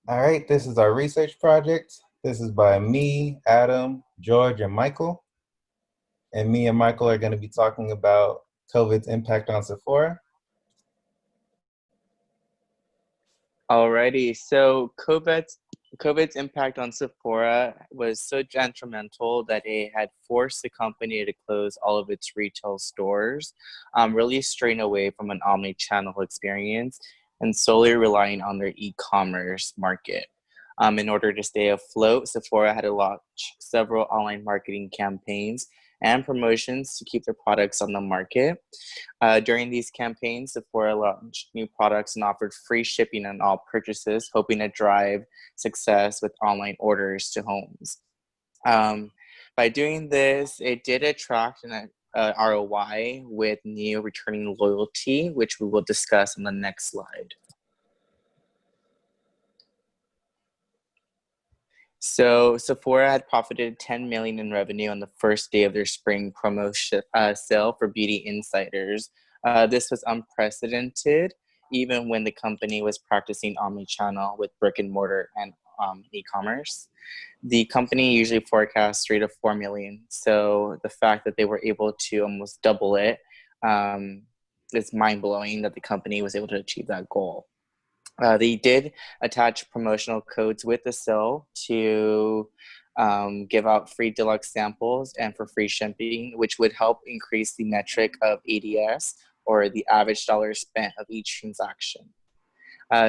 All right, this is our research project. This is by me, Adam, George, and Michael. And me and Michael are going to be talking about COVID's impact on Sephora. Alrighty, so COVID's impact on Sephora was so detrimental that it had forced the company to close all of its retail stores, really straying away from an omni-channel experience and solely relying on their e-commerce market. In order to stay afloat, Sephora had to launch several online marketing campaigns and promotions to keep their products on the market. During these campaigns, Sephora launched new products and offered free shipping on all purchases, hoping to drive success with online orders to homes. Um, by doing this, it did attract an ROI with new returning loyalty, which we will discuss in the next slide. So Sephora had profited 10 million in revenue on the first day of their spring promotion sale for beauty insiders. This was unprecedented, even when the company was practicing omnichannel with brick and mortar and e-commerce. The company usually forecasts 3 to 4 million. So the fact that they were able to almost double it um, is mind blowing that the company was able to achieve that goal. They did attach promotional codes with the sale to give out free deluxe samples and for free shipping, which would help increase the metric of ADS, or the average dollars spent of each transaction.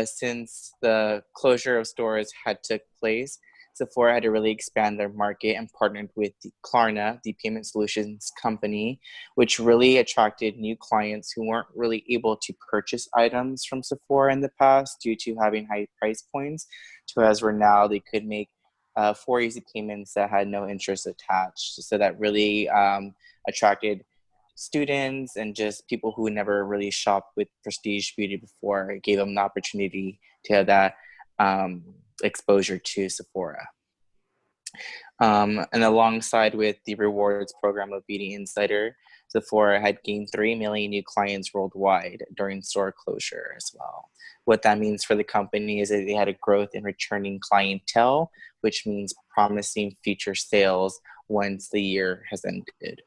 Since the closure of stores had took place, Sephora had to really expand their market and partnered with the Klarna, the payment solutions company, which really attracted new clients who weren't really able to purchase items from Sephora in the past due to having high price points, to as where now they could make 4 easy payments that had no interest attached. So that really attracted students and just people who never really shopped with prestige beauty before. It gave them the opportunity to have that um, exposure to Sephora. And alongside with the rewards program of Beauty Insider, Sephora had gained 3 million new clients worldwide during store closure as well. What that means for the company is that they had a growth in returning clientele, which means promising future sales once the year has ended.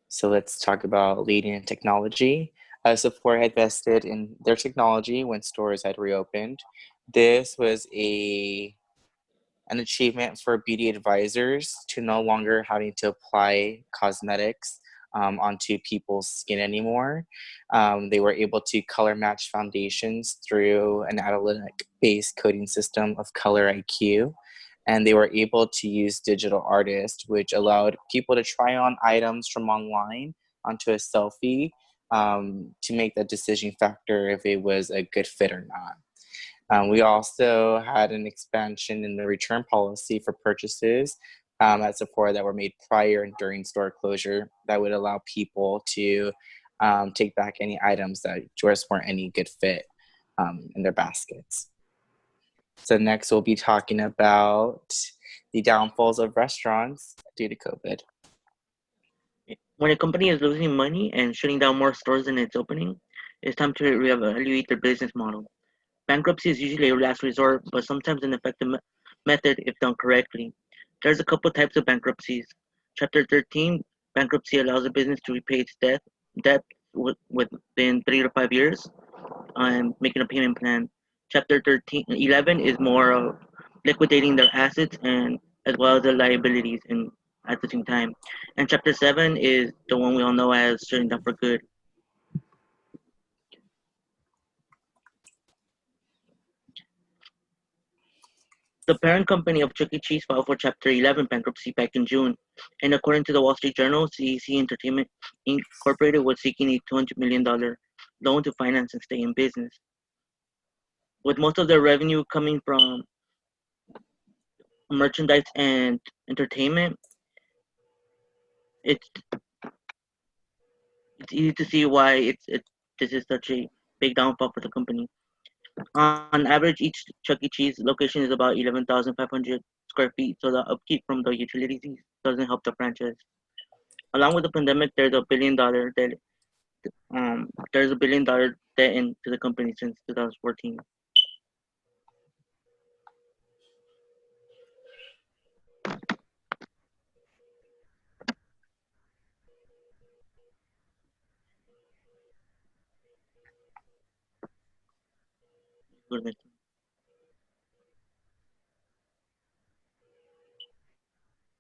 So let's talk about leading in technology. Sephora had invested in their technology when stores had reopened. This was an achievement for beauty advisors to no longer having to apply cosmetics onto people's skin anymore. They were able to color match foundations through an analytic-based coding system of Color IQ, and they were able to use digital artists, which allowed people to try on items from online onto a selfie to make that decision factor if it was a good fit or not. We also had an expansion in the return policy for purchases at Sephora that were made prior and during store closure that would allow people to take back any items that just weren't any good fit in their baskets. So next we'll be talking about the downfalls of restaurants due to COVID. When a company is losing money and shutting down more stores than it's opening, it's time to reevaluate their business model. Bankruptcy is usually a last resort, but sometimes an effective method if done correctly. There's a couple types of bankruptcies. Chapter 13, bankruptcy allows a business to repay its debt within 3 to 5 years and making a payment plan. Chapter 11 is more of liquidating their assets and as well as their liabilities in at the same time. And chapter 7 is the one we all know as shutting down for good. The parent company of Chuck E. Cheese filed for Chapter 11 bankruptcy back in June, and according to the Wall Street Journal, CEC Entertainment Incorporated was seeking a $200 million loan to finance and stay in business. With most of their revenue coming from merchandise and entertainment, it's it's easy to see why this is such a big downfall for the company. On average, each Chuck E. Cheese location is about 11,500 square feet, so the upkeep from the utilities doesn't help the franchise. Along with the pandemic, there's a billion dollar debt into the company since 2014. Good.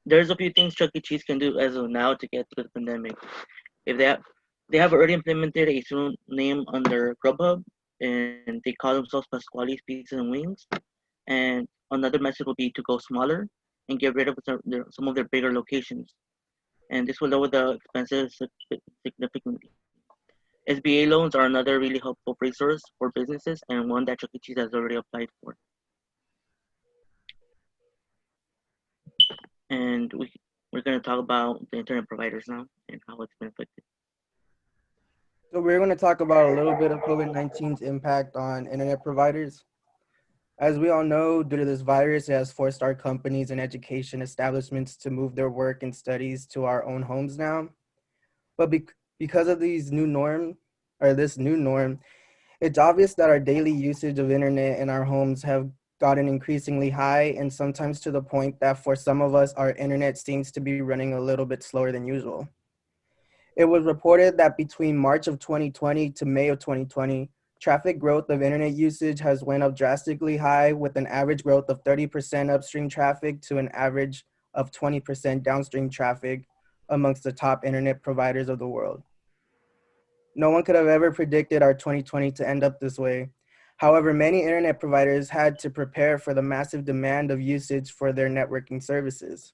There's a few things Chuck E. Cheese can do as of now to get through the pandemic. If they have already implemented a student name under Grubhub, and they call themselves Pasquale's Pizzas and Wings. And another method will be to go smaller and get rid of some of their bigger locations. And this will lower the expenses significantly. SBA loans are another really helpful resource for businesses and one that Chuck E. Cheese has already applied for. And we're going to talk about the internet providers now and how it's been affected. So we're going to talk about a little bit of COVID-19's impact on internet providers. As we all know, due to this virus, it has forced our companies and education establishments to move their work and studies to our own homes now. But because of this new norm, it's obvious that our daily usage of internet in our homes have gotten increasingly high, and sometimes to the point that for some of us, our internet seems to be running a little bit slower than usual. It was reported that between March of 2020 to May of 2020, traffic growth of internet usage has went up drastically high, with an average growth of 30% upstream traffic to an average of 20% downstream traffic amongst the top internet providers of the world. No one could have ever predicted our 2020 to end up this way. However, many internet providers had to prepare for the massive demand of usage for their networking services.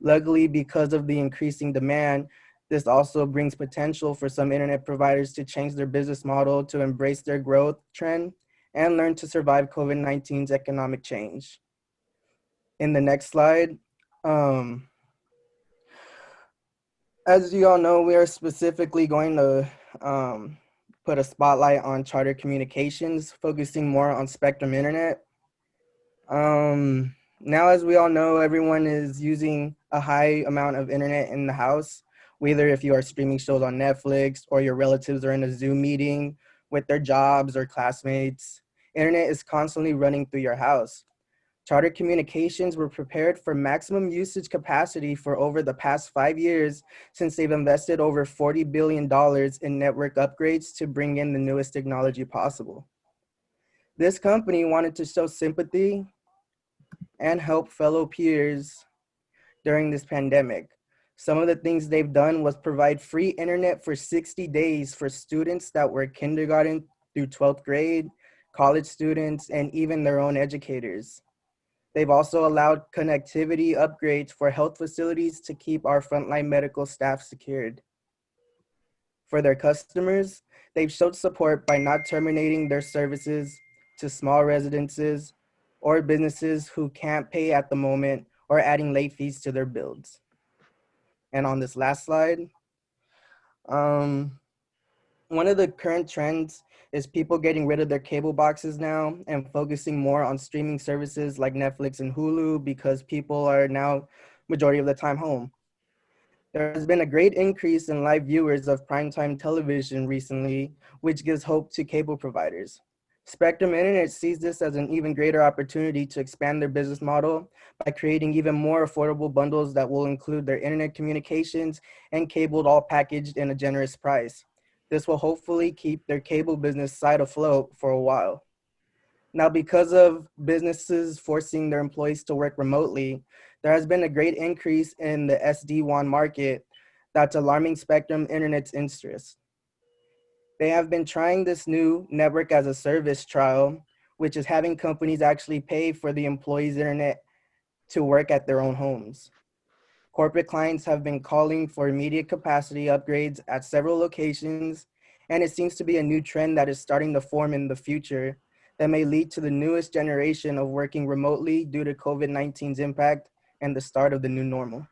Luckily, because of the increasing demand, this also brings potential for some internet providers to change their business model to embrace their growth trend and learn to survive COVID-19's economic change. In the next slide, as you all know, we are specifically going to put a spotlight on Charter Communications, focusing more on Spectrum Internet. Now, as we all know, everyone is using a high amount of internet in the house, whether if you are streaming shows on Netflix or your relatives are in a Zoom meeting with their jobs or classmates. Internet is constantly running through your house. Charter Communications were prepared for maximum usage capacity for over the past 5 years, since they've invested over $40 billion in network upgrades to bring in the newest technology possible. This company wanted to show sympathy and help fellow peers during this pandemic. Some of the things they've done was provide free internet for 60 days for students that were kindergarten through 12th grade, college students, and even their own educators. They've also allowed connectivity upgrades for health facilities to keep our frontline medical staff secured. For their customers, they've showed support by not terminating their services to small residences or businesses who can't pay at the moment or adding late fees to their bills. And on this last slide, one of the current trends is people getting rid of their cable boxes now and focusing more on streaming services like Netflix and Hulu, because people are now majority of the time home. There has been a great increase in live viewers of primetime television recently, which gives hope to cable providers. Spectrum Internet sees this as an even greater opportunity to expand their business model by creating even more affordable bundles that will include their internet communications and cable all packaged in a generous price. This will hopefully keep their cable business side afloat for a while. Now, because of businesses forcing their employees to work remotely, there has been a great increase in the SD-WAN market that's alarming Spectrum Internet's interest. They have been trying this new network as a service trial, which is having companies actually pay for the employees' internet to work at their own homes. Corporate clients have been calling for immediate capacity upgrades at several locations, and it seems to be a new trend that is starting to form in the future that may lead to the newest generation of working remotely due to COVID-19's impact and the start of the new normal.